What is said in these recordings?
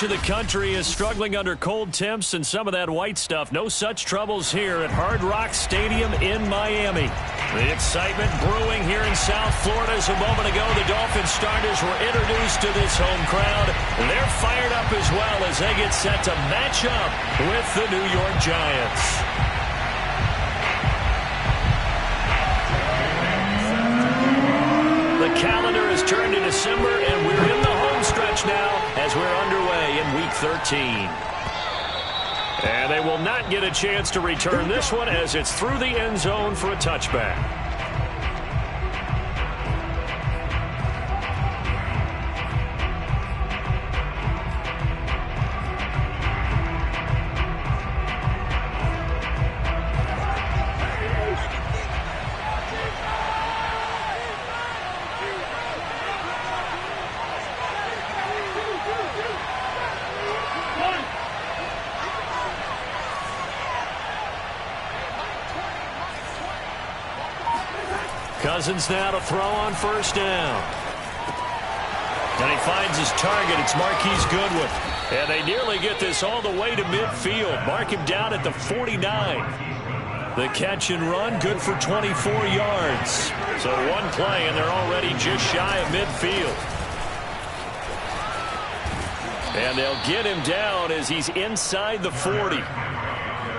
of the country is struggling under cold temps and some of that white stuff. No such troubles here at Hard Rock Stadium in Miami. The excitement brewing here in South Florida. As a moment ago, the Dolphins starters were introduced to this home crowd. They're fired up as well as they get set to match up with the New York Giants. The calendar has turned to December, and we're in the home stretch now as we're underway in Week 13. And they will not get a chance to return this one as it's through the end zone for a touchback. Cousins now to throw on first down. And he finds his target. It's Marquise Goodwin. And they nearly get this all the way to midfield. Mark him down at the 49. The catch and run, good for 24 yards. So one play, and they're already just shy of midfield. And they'll get him down as he's inside the 40.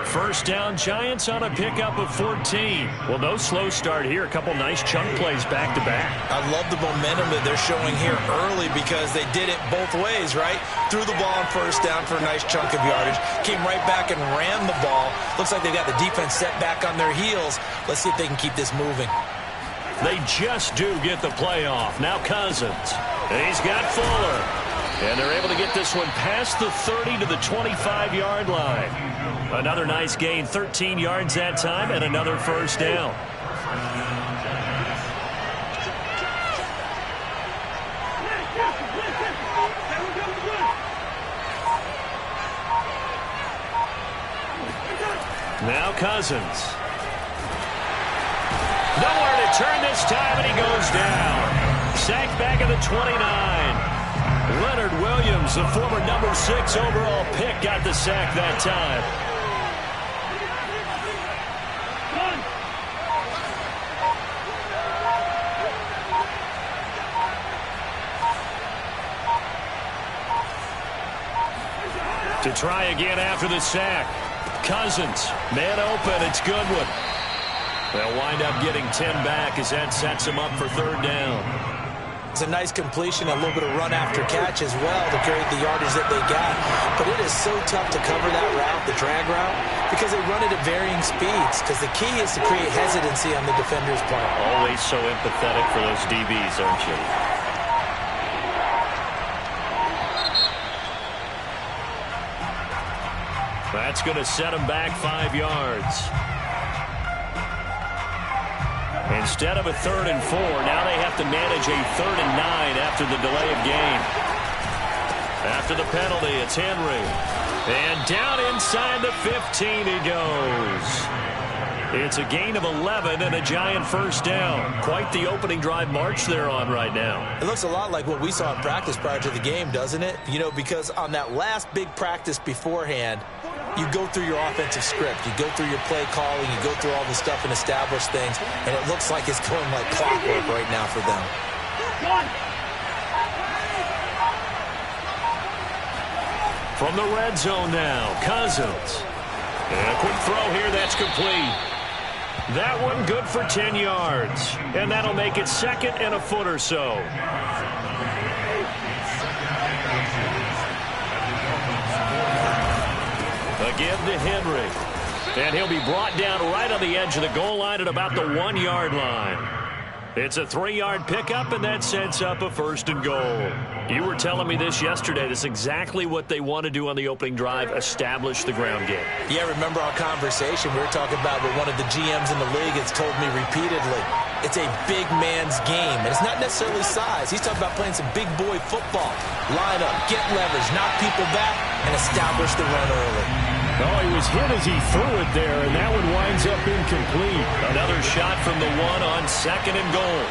First down, Giants on a pickup of 14. Well, no slow start here. A couple nice chunk plays back-to-back. I love the momentum that they're showing here early because they did it both ways, right? Threw the ball on first down for a nice chunk of yardage. Came right back and ran the ball. Looks like they've got the defense set back on their heels. Let's see if they can keep this moving. They just do get the play off. Now Cousins. And he's got Fuller. And they're able to get this one past the 30 to the 25-yard line. Another nice gain, 13 yards that time, and another first down. Now Cousins. Nowhere to turn this time, and he goes down. Sacked back at the 29. Leonard Williams, the former number 6 overall pick, got the sack that time. To try again after the sack. Cousins, man open, it's Goodwin. They'll wind up getting 10 back as that sets them up for third down. It's a nice completion, a little bit of run after catch as well to carry the yardage that they got. But it is so tough to cover that route, the drag route, because they run it at varying speeds. Because the key is to create hesitancy on the defender's part. Always so empathetic for those DBs, aren't you? That's going to set them back 5 yards. Instead of a 3rd and 4, now they have to manage a 3rd and 9 after the delay of game. After the penalty, it's Henry. And down inside the 15 he goes. It's a gain of 11 and a Giant first down. Quite the opening drive march they're on right now. It looks a lot like what we saw in practice prior to the game, doesn't it? You know, because on that last big practice beforehand, you go through your offensive script. You go through your play calling. You go through all the stuff and establish things. And it looks like it's going like clockwork right now for them. From the red zone now, Cousins. And a quick throw here that's complete. That one good for 10 yards. And that'll make it 2nd and a foot or so. Again to Henry. And he'll be brought down right on the edge of the goal line at about the 1 yard line. It's a 3-yard pickup, and that sets up a 1st and goal. You were telling me this yesterday. This is exactly what they want to do on the opening drive, establish the ground game. Yeah, remember our conversation. We were talking about what one of the GMs in the league has told me repeatedly. It's a big man's game, and it's not necessarily size. He's talking about playing some big boy football. Line up, get leverage, knock people back, and establish the run early. Oh, he was hit as he threw it there, and that one winds up incomplete. Another shot from the 1 on 2nd and goal.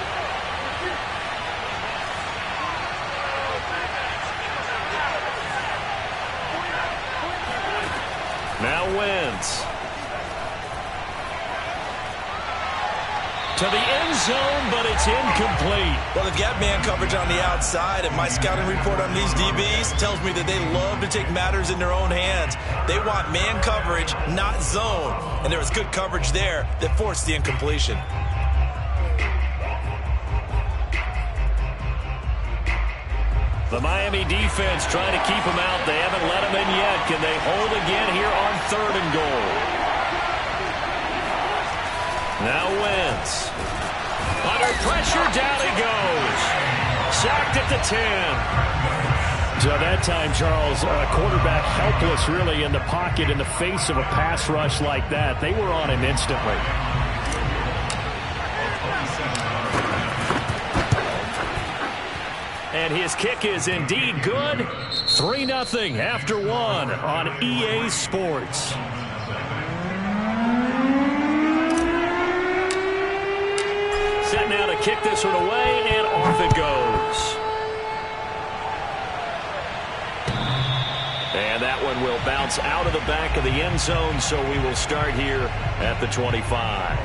Wentz. To the end zone, but it's incomplete. Well, they've got man coverage on the outside, and my scouting report on these DBs tells me that they love to take matters in their own hands. They want man coverage, not zone. And there was good coverage there that forced the incompletion. The Miami defense trying to keep him out. They haven't let him in yet. Can they hold again here on 3rd and goal? Now Wentz. Under pressure, down he goes. Sacked at the 10. So that time, Charles, quarterback helpless really in the pocket in the face of a pass rush like that. They were on him instantly. And his kick is indeed good. 3-0 after 1 on EA Sports. Set now to kick this one away, and off it goes. And that one will bounce out of the back of the end zone, so we will start here at the 25.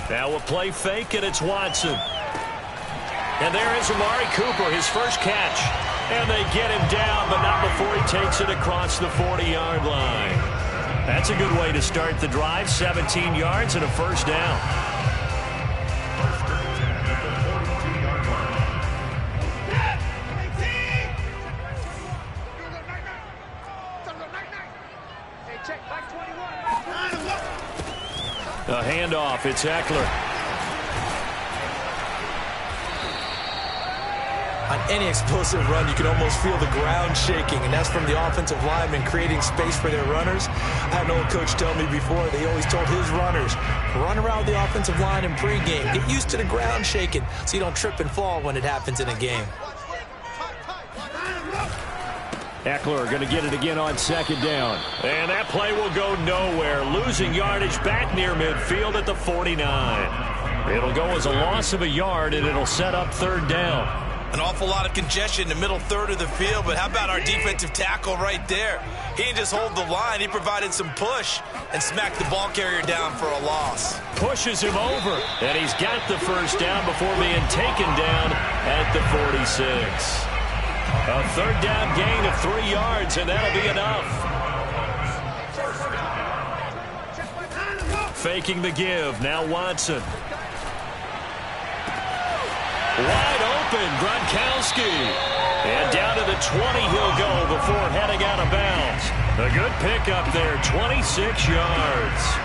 Now a play fake, and it's Watson. And there is Amari Cooper, his first catch. And they get him down, but not before he takes it across the 40-yard line. That's a good way to start the drive. 17 yards and a first down. A handoff, it's Eckler. On any explosive run, you can almost feel the ground shaking, and that's from the offensive linemen creating space for their runners. I had an old coach tell me before, they always told his runners, run around the offensive line in pregame. Get used to the ground shaking so you don't trip and fall when it happens in a game. Eckler going to get it again on 2nd down. And that play will go nowhere. Losing yardage back near midfield at the 49. It'll go as a loss of a yard, and it'll set up 3rd down. An awful lot of congestion in the middle third of the field, but how about our defensive tackle right there? He didn't just hold the line. He provided some push and smacked the ball carrier down for a loss. Pushes him over, and he's got the first down before being taken down at the 46. A 3rd down gain of 3 yards, and that'll be enough. Faking the give. Now Watson. Wide open, Gronkowski. And down to the 20 he'll go before heading out of bounds. A good pickup there, 26 yards.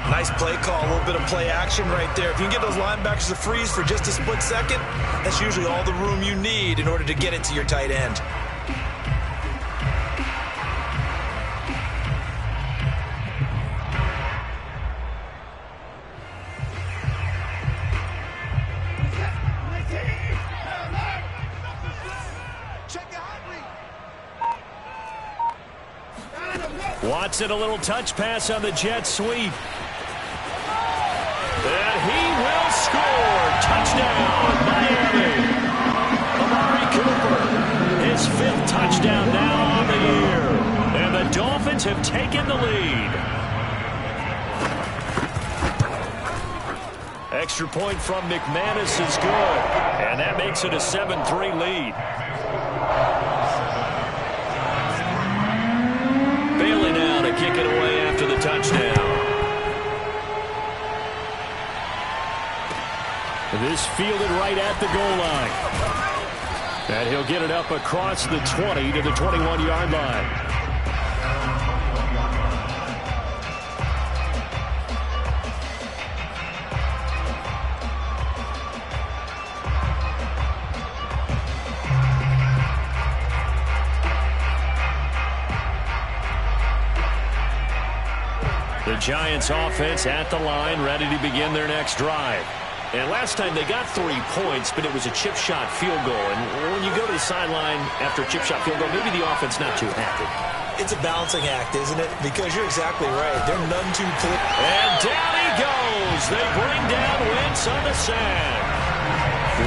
Nice play call, a little bit of play action right there. If you can get those linebackers to freeze for just a split second, that's usually all the room you need in order to get it to your tight end. Watson, a little touch pass on the jet sweep. And he will score. Touchdown, Miami. Amari Cooper, his 5th touchdown now on the year. And the Dolphins have taken the lead. Extra point from McManus is good. And that makes it a 7-3 lead. Bailey now to kick it away after the touchdown. This fielded right at the goal line. And he'll get it up across the 20 to the 21-yard line. The Giants offense at the line, ready to begin their next drive. And last time they got 3 points, but it was a chip shot field goal. And when you go to the sideline after a chip shot field goal, maybe the offense not too happy. It's a balancing act, isn't it? Because you're exactly right. They're none too clear. And down he goes. They bring down Wentz on the sack.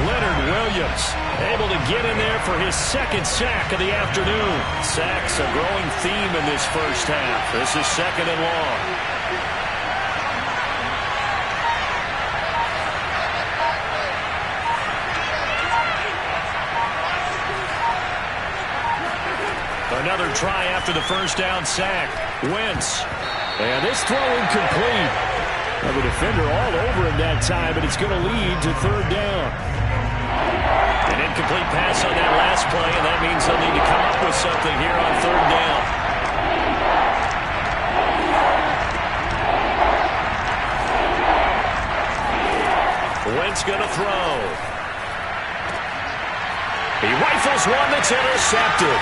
Leonard Williams able to get in there for his second sack of the afternoon. Sacks a growing theme in this first half. This is 2nd and long. Another try after the first down sack. Wentz. And this throw incomplete. The defender all over him that time, but it's going to lead to 3rd down. An incomplete pass on that last play, and that means they'll need to come up with something here on 3rd down. Wentz going to throw. He rifles one that's intercepted.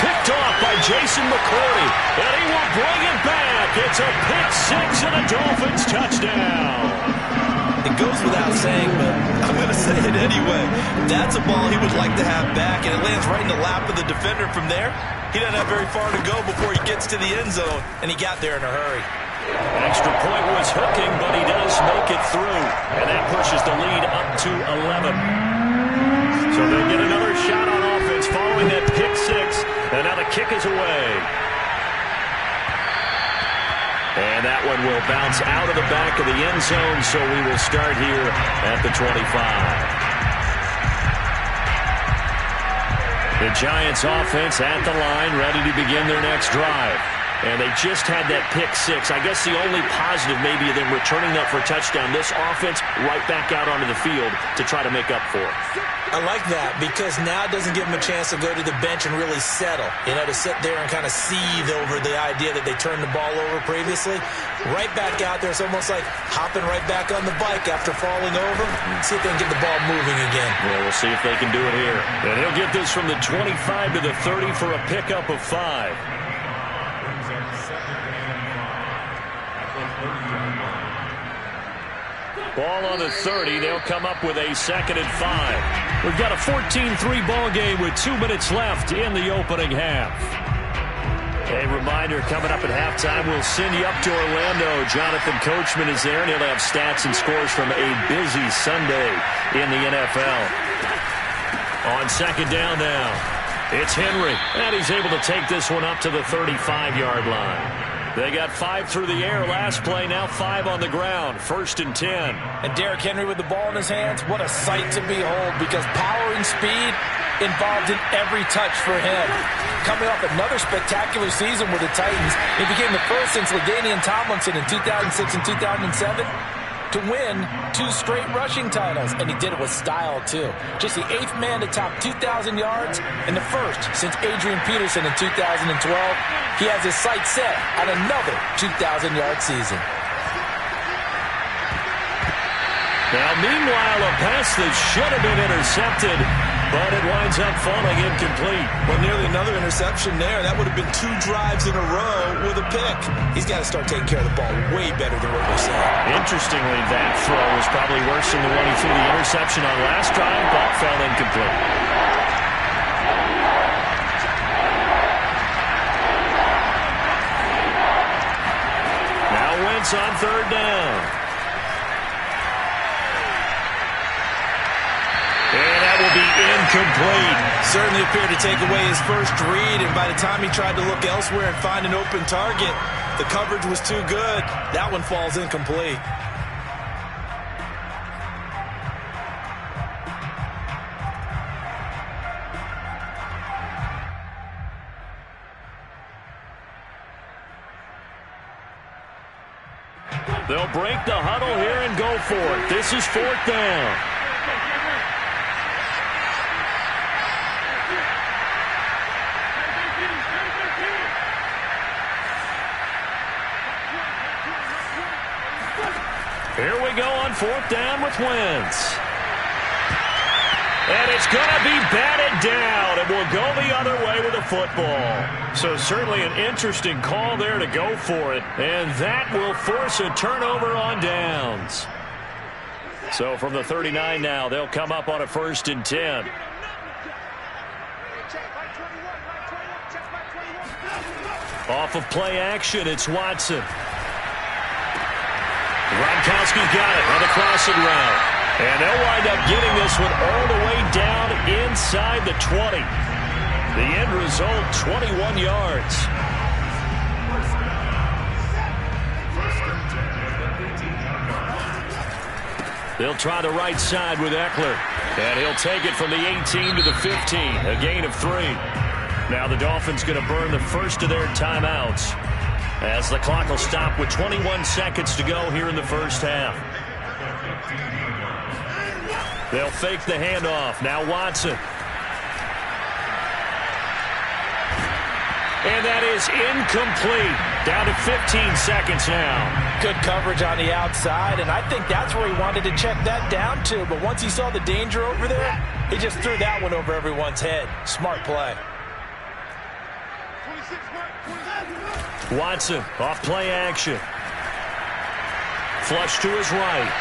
Picked off by Jason McCourty, and he will bring it back. It's a pick 6 and a Dolphins touchdown. It goes without saying, but I'm going to say it anyway. That's a ball he would like to have back, and it lands right in the lap of the defender from there. He doesn't have very far to go before he gets to the end zone, and he got there in a hurry. An extra point was hooking, but he does make it through, and that pushes the lead up to 11. So they'll get another shot on offense following that pick 6, and now the kick is away. And that one will bounce out of the back of the end zone, so we will start here at the 25. The Giants offense at the line, ready to begin their next drive. And they just had that pick 6. I guess the only positive maybe of them returning that for a touchdown. This offense right back out onto the field to try to make up for it. I like that because now it doesn't give them a chance to go to the bench and really settle. You know, to sit there and kind of seethe over the idea that they turned the ball over previously. Right back out there. It's almost like hopping right back on the bike after falling over. See if they can get the ball moving again. Well, we'll see if they can do it here. And he'll get this from the 25 to the 30 for a pickup of 5. Ball on the 30. They'll come up with a 2nd and 5. We've got a 14-3 ball game with 2 minutes left in the opening half. A reminder, coming up at halftime, we'll send you up to Orlando. Jonathan Coachman is there, and he'll have stats and scores from a busy Sunday in the NFL. On 2nd down now, it's Henry, and he's able to take this one up to the 35-yard line. They got 5 through the air last play, now 5 on the ground. 1st and 10. And Derrick Henry with the ball in his hands, what a sight to behold, because power and speed involved in every touch for him. Coming off another spectacular season with the Titans, he became the first since LaDainian Tomlinson in 2006 and 2007 to win 2 straight rushing titles, and he did it with style too. Just the 8th man to top 2,000 yards and the first since Adrian Peterson in 2012. He has his sights set on another 2,000-yard season. Now, meanwhile, a pass that should have been intercepted, but it winds up falling incomplete. Well, nearly another interception there. That would have been 2 drives in a row with a pick. He's got to start taking care of the ball way better than what we're saying. Interestingly, that throw was probably worse than the one he threw the interception on last drive, but fell incomplete. Now Wentz on 3rd down. And that will be incomplete. Certainly appeared to take away his first read, and by the time he tried to look elsewhere and find an open target, the coverage was too good. That one falls incomplete. They'll break the huddle here and go for it. This is 4th down. Here we go on 4th down with Wentz. And it's going to be batted down, and will go the other way with the football. So certainly an interesting call there to go for it, and that will force a turnover on downs. So from the 39 now, they'll come up on a 1st and 10. Off of play action, it's Watson. Gronkowski's got it on the crossing route. And they'll wind up getting this one all the way down inside the 20. The end result, 21 yards. They'll try the right side with Eckler. And he'll take it from the 18 to the 15. A gain of 3. Now the Dolphins going to burn the first of their timeouts, as the clock will stop with 21 seconds to go here in the first half. They'll fake the handoff. Now Watson. And that is incomplete. Down to 15 seconds now. Good coverage on the outside, and I think that's where he wanted to check that down to. But once he saw the danger over there, he just threw that one over everyone's head. Smart play. Watson off play action. Flush to his right.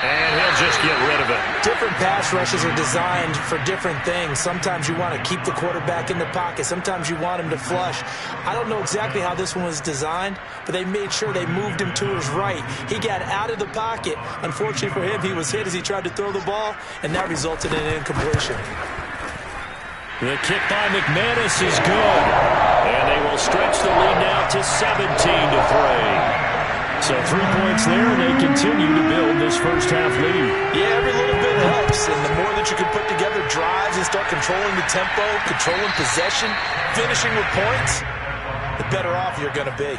And he'll just get rid of it. Different pass rushes are designed for different things. Sometimes you want to keep the quarterback in the pocket. Sometimes you want him to flush. I don't know exactly how this one was designed, but they made sure they moved him to his right. He got out of the pocket. Unfortunately for him, he was hit as he tried to throw the ball, and that resulted in an incompletion. The kick by McManus is good. And they will stretch the lead now to 17-3. So 3 points there, and they continue to build this first half lead. Yeah, every little bit helps, and the more that you can put together drives and start controlling the tempo, controlling possession, finishing with points, the better off you're going to be.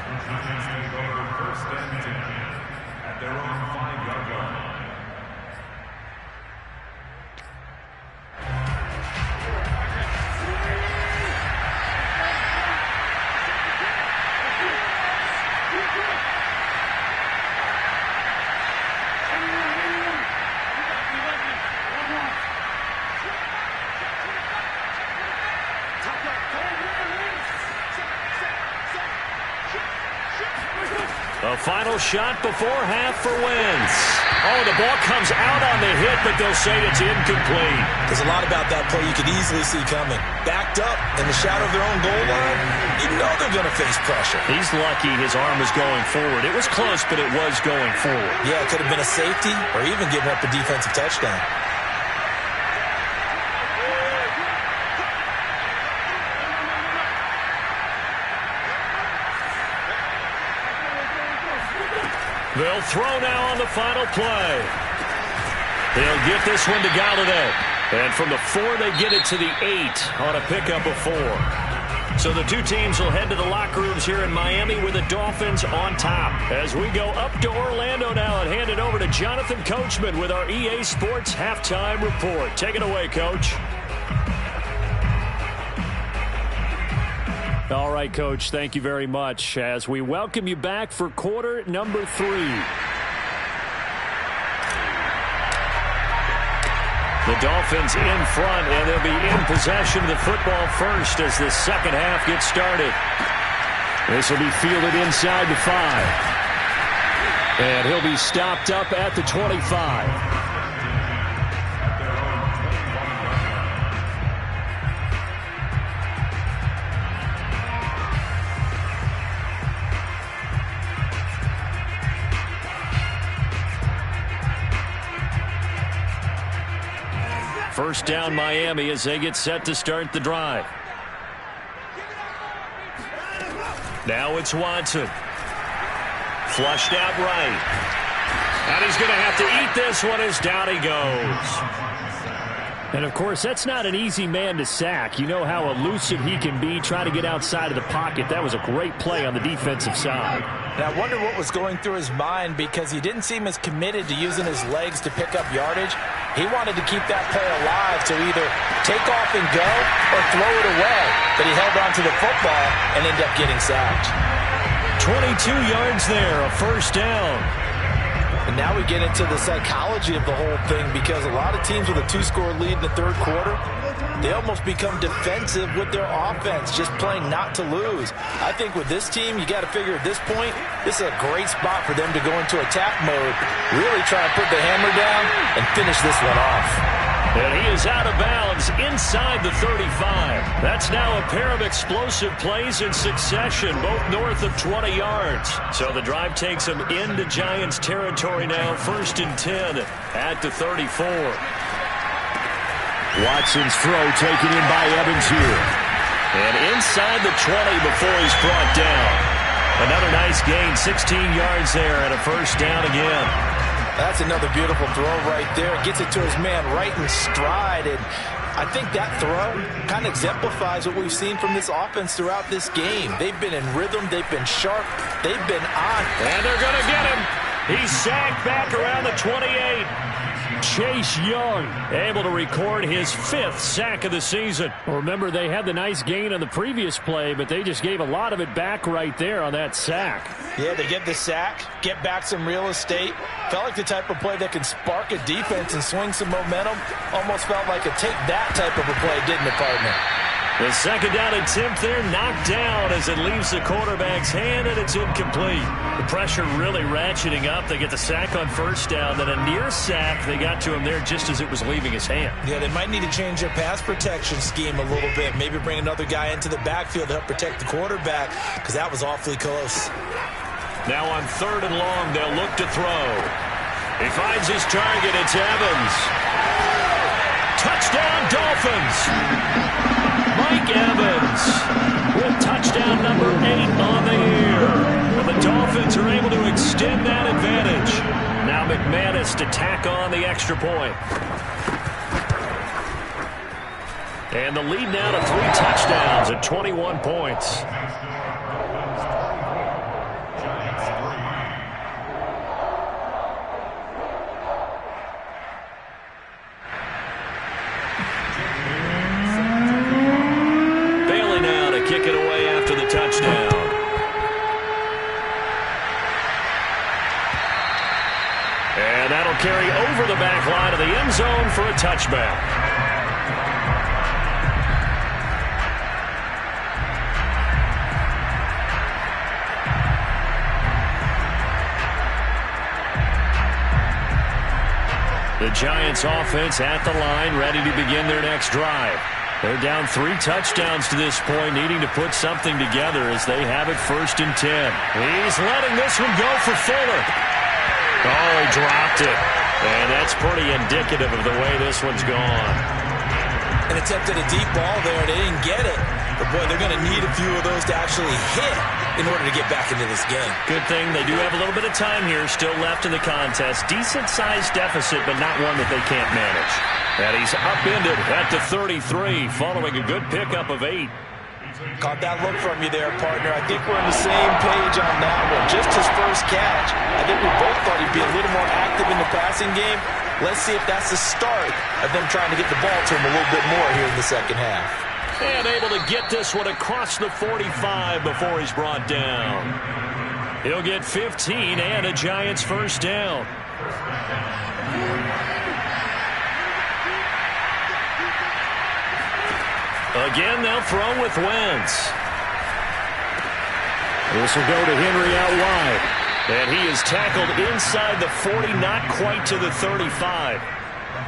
A final shot before half for Wentz. Oh, the ball comes out on the hit, but they'll say it's incomplete. There's a lot about that play you could easily see coming. Backed up in the shadow of their own goal line, you know they're going to face pressure. He's lucky his arm was going forward. It was close, but it was going forward. Yeah, it could have been a safety or even giving up a defensive touchdown. They'll throw now on the final play. They'll get this one to Galladay. And from the 4, they get it to the 8 on a pickup of 4. So the two teams will head to the locker rooms here in Miami with the Dolphins on top. As we go up to Orlando now and hand it over to Jonathan Coachman with our EA Sports Halftime Report. Take it away, Coach. All right, Coach, thank you very much as we welcome you back for quarter number 3. The Dolphins in front, and they'll be in possession of the football first as the second half gets started. This will be fielded inside the 5. And he'll be stopped up at the 25. First down Miami as they get set to start the drive. Now it's Watson. Flushed out right. And he's going to have to eat this one as down he goes. And, of course, that's not an easy man to sack. You know how elusive he can be trying to get outside of the pocket. That was a great play on the defensive side. And I wonder what was going through his mind because he didn't seem as committed to using his legs to pick up yardage. He wanted to keep that play alive to either take off and go or throw it away. But he held on to the football and ended up getting sacked. 22 yards there, a first down. And now we get into the psychology of the whole thing, because a lot of teams with a 2-score lead in the third quarter, they almost become defensive with their offense, just playing not to lose. I think with this team, you got to figure at this point, this is a great spot for them to go into attack mode, really try to put the hammer down and finish this one off. And he is out of bounds inside the 35. That's now a pair of explosive plays in succession, both north of 20 yards. So the drive takes him into Giants territory now, 1st and 10 at the 34. Watson's throw taken in by Evans here. And inside the 20 before he's brought down. Another nice gain, 16 yards there and a 1st down again. That's another beautiful throw right there. Gets it to his man right in stride. And I think that throw kind of exemplifies what we've seen from this offense throughout this game. They've been in rhythm. They've been sharp. They've been on. And they're going to get him. He's sacked back around the 28. Chase Young able to record his 5th sack of the season. Well, remember, they had the nice gain on the previous play, but they just gave a lot of it back right there on that sack. Yeah, they get the sack, get back some real estate. Felt like the type of play that can spark a defense and swing some momentum. Almost felt like a take that type of a play, didn't it, partner? The 2nd down attempt there knocked down as it leaves the quarterback's hand, and it's incomplete. The pressure really ratcheting up. They get the sack on 1st down, then a near sack. They got to him there just as it was leaving his hand. Yeah, they might need to change their pass protection scheme a little bit. Maybe bring another guy into the backfield to help protect the quarterback, because that was awfully close. Now on 3rd and long, they'll look to throw. He finds his target. It's Evans. Touchdown, Dolphins. Mike Evans with touchdown number 8 on the year. And the Dolphins are able to extend that advantage. Now McManus to tack on the extra point. And the lead now to 3 touchdowns at 21 points. Kick it away after the touchdown. And that'll carry over the back line of the end zone for a touchback. The Giants offense at the line, ready to begin their next drive. They're down 3 touchdowns to this point, needing to put something together as they have it 1st and 10. He's letting this one go for Fuller. Oh, he dropped it. And that's pretty indicative of the way this one's gone. An attempt at a deep ball there. They didn't get it. But, boy, they're going to need a few of those to actually hit in order to get back into this game. Good thing they do have a little bit of time here still left in the contest. Decent-sized deficit, but not one that they can't manage. And he's upended at the 33, following a good pickup of 8. Caught that look from you there, partner. I think we're on the same page on that one. Just his first catch. I think we both thought he'd be a little more active in the passing game. Let's see if that's the start of them trying to get the ball to him a little bit more here in the second half. And able to get this one across the 45 before he's brought down. He'll get 15 and a Giants 1st down. Again, they'll throw with Wentz. This will go to Henry out wide. And he is tackled inside the 40, not quite to the 35.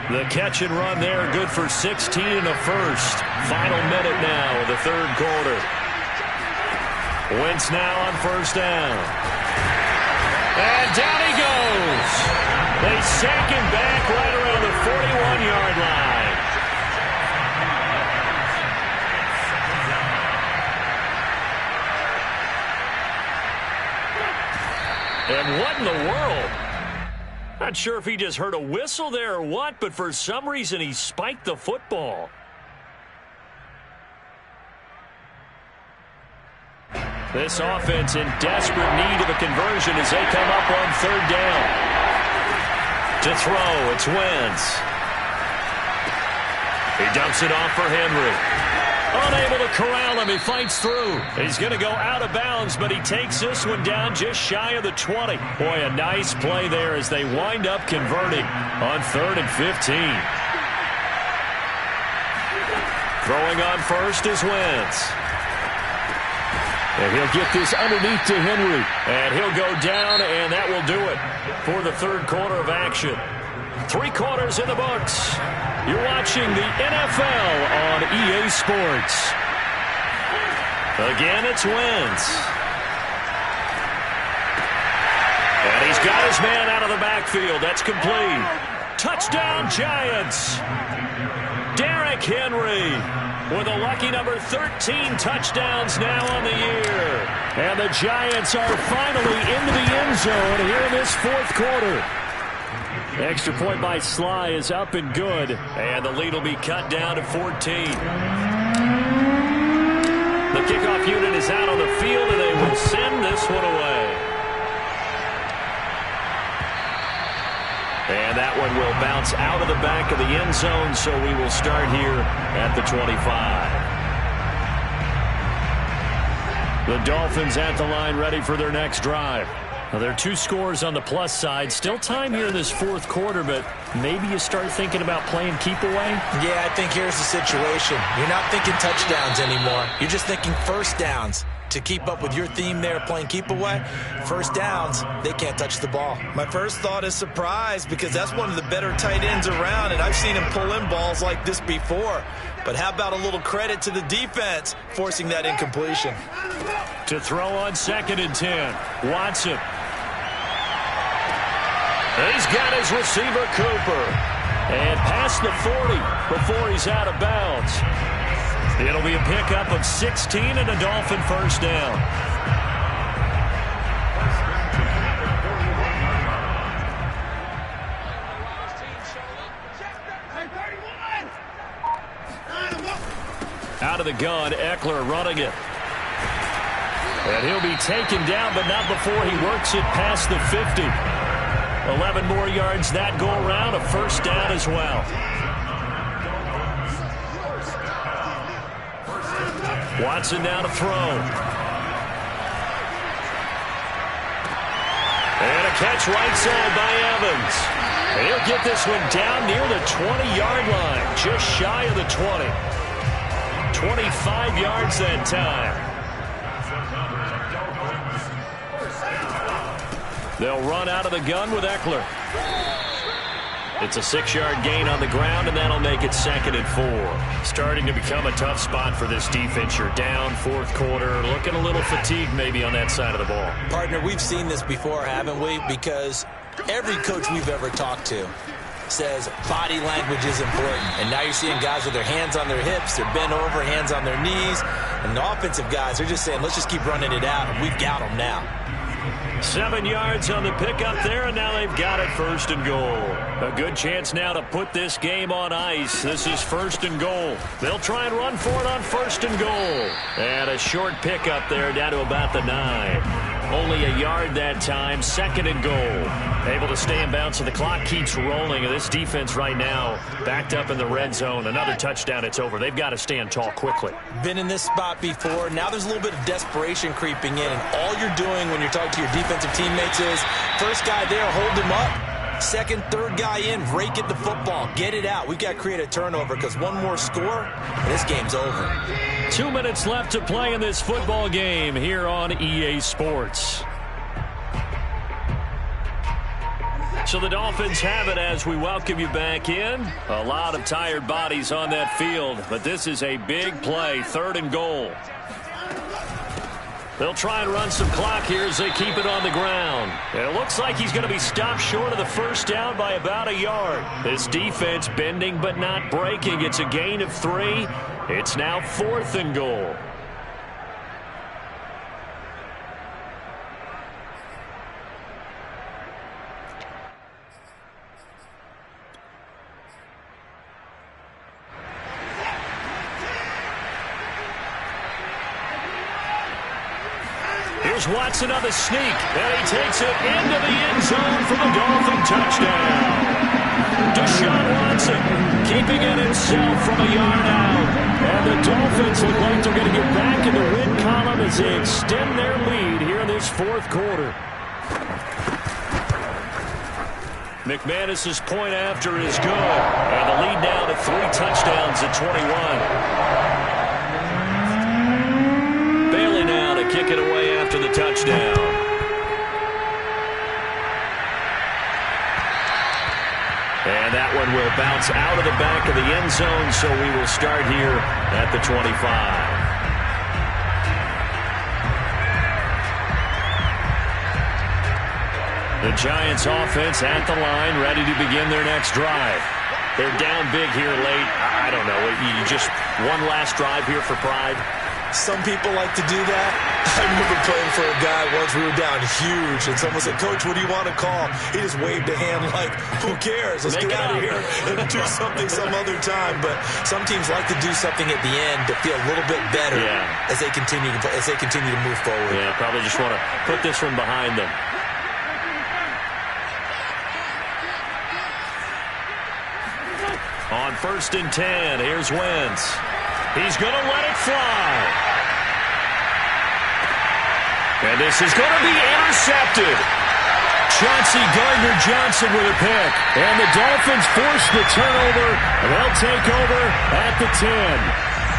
The catch and run there, good for 16 and a 1st. Final minute now of the 3rd quarter. Wentz now on 1st down. And down he goes. They sack him back right around the 41-yard line. And what in the world? Not sure if he just heard a whistle there or what, but for some reason he spiked the football. This offense in desperate need of a conversion as they come up on 3rd down. To throw, it's Wentz. He dumps it off for Henry. Unable to corral him. He fights through. He's going to go out of bounds, but he takes this one down just shy of the 20. Boy, a nice play there as they wind up converting on 3rd and 15. Throwing on first is Wentz. And he'll get this underneath to Henry. And he'll go down, and that will do it for the third quarter of action. 3 quarters in the books. You're watching the NFL on EA Sports. Again, it's Wentz. And he's got his man out of the backfield. That's complete. Touchdown, Giants. Derrick Henry with a lucky number 13 touchdowns now on the year. And the Giants are finally into the end zone here in this fourth quarter. Extra point by Sly is up and good. And the lead will be cut down to 14. The kickoff unit is out on the field, and they will send this one away. And that one will bounce out of the back of the end zone, so we will start here at the 25. The Dolphins at the line, ready for their next drive. Now, there are 2 scores on the plus side. Still time here in this fourth quarter, but maybe you start thinking about playing keep away? Yeah, I think here's the situation. You're not thinking touchdowns anymore. You're just thinking first downs. To keep up with your theme there, playing keep away, first downs, they can't touch the ball. My first thought is surprise, because that's one of the better tight ends around, and I've seen him pull in balls like this before. But how about a little credit to the defense forcing that incompletion? To throw on 2nd and 10, Watson. He's got his receiver, Cooper. And past the 40 before he's out of bounds. It'll be a pickup of 16 and a Dolphin first down. Out of the gun, Eckler running it. And he'll be taken down, but not before he works it past the 50. 11 more yards that go around, a first down as well. Watson now to throw. And a catch right side by Evans. And he'll get this one down near the 20-yard line, just shy of the 20. 25 yards that time. They'll run out of the gun with Eckler. It's a 6-yard gain on the ground, and that'll make it 2nd and 4. Starting to become a tough spot for this defense. You're down, fourth quarter, looking a little fatigued maybe on that side of the ball. Partner, we've seen this before, haven't we? Because every coach we've ever talked to says body language is important. And now you're seeing guys with their hands on their hips, they're bent over, hands on their knees. And the offensive guys are just saying, let's just keep running it out, and we've got them now. 7 yards on the pickup there, and now they've got it 1st and goal. A good chance now to put this game on ice. This is 1st and goal. They'll try and run for it on 1st and goal. And a short pickup there down to about the 9. Only a yard that time, 2nd and goal. Able to stay in bounds, so the clock keeps rolling. And this defense right now backed up in the red zone. Another touchdown, it's over. They've got to stand tall quickly. Been in this spot before. Now there's a little bit of desperation creeping in. And all you're doing when you're talking to your defensive teammates is, first guy there, hold him up. Second, third guy in, rake at the football. Get it out. We've got to create a turnover, because one more score, and this game's over. 2 minutes left to play in this football game here on EA Sports. So the Dolphins have it as we welcome you back in. A lot of tired bodies on that field, but this is a big play, 3rd and goal. They'll try and run some clock here as they keep it on the ground. And it looks like he's going to be stopped short of the first down by about a yard. This defense bending but not breaking. It's a gain of 3. It's now 4th and goal. Here's Watson on the sneak, and he takes it into the end zone for the Dolphin touchdown. Deshaun Watson keeping it himself from a yard out. And the Dolphins look like they're going to get back in the win column as they extend their lead here in this fourth quarter. McManus's point after is good. And the lead now to 3 touchdowns at 21. Bailey now to kick it away after the touchdown. And that one will bounce out of the back of the end zone, so we will start here at the 25. The Giants offense at the line, ready to begin their next drive. They're down big here late. I don't know. You just one last drive here for pride. Some people like to do that. I remember playing for a guy once. We were down huge, and someone said, "Coach, what do you want to call?" He just waved a hand like, "Who cares? Let's get out of here and do something some other time." But some teams like to do something at the end to feel a little bit better as they continue to move forward. Yeah, probably just want to put this one behind them. On 1st and 10, here's Wentz. He's going to let it fly. And this is going to be intercepted. Chauncey Gardner-Johnson with a pick. And the Dolphins force the turnover, and they'll take over at the 10.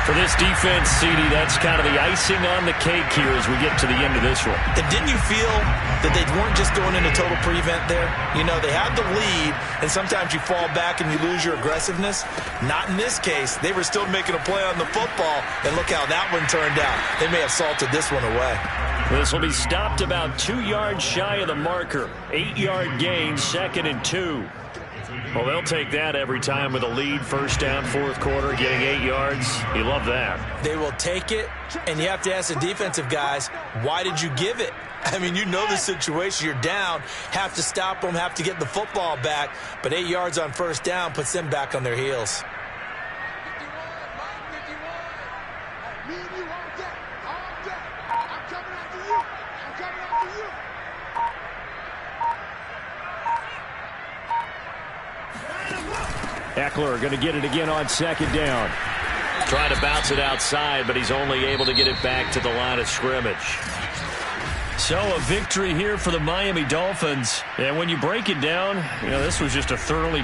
For this defense, CD, that's kind of the icing on the cake here as we get to the end of this one. And didn't you feel that they weren't just going into total prevent there? You know, they had the lead, and sometimes you fall back and you lose your aggressiveness. Not in this case. They were still making a play on the football, and look how that one turned out. They may have salted this one away. This will be stopped about 2 yards shy of the marker. 8-yard gain, 2nd and 2. Well, they'll take that every time with a lead, 1st down, 4th quarter, getting 8 yards. You love that. They will take it, and you have to ask the defensive guys, why did you give it? I mean, you know the situation. You're down, have to stop them, have to get the football back, but 8 yards on 1st down puts them back on their heels. Eckler going to get it again on 2nd down. Trying to bounce it outside, but he's only able to get it back to the line of scrimmage. So a victory here for the Miami Dolphins. And when you break it down, you know, this was just a thoroughly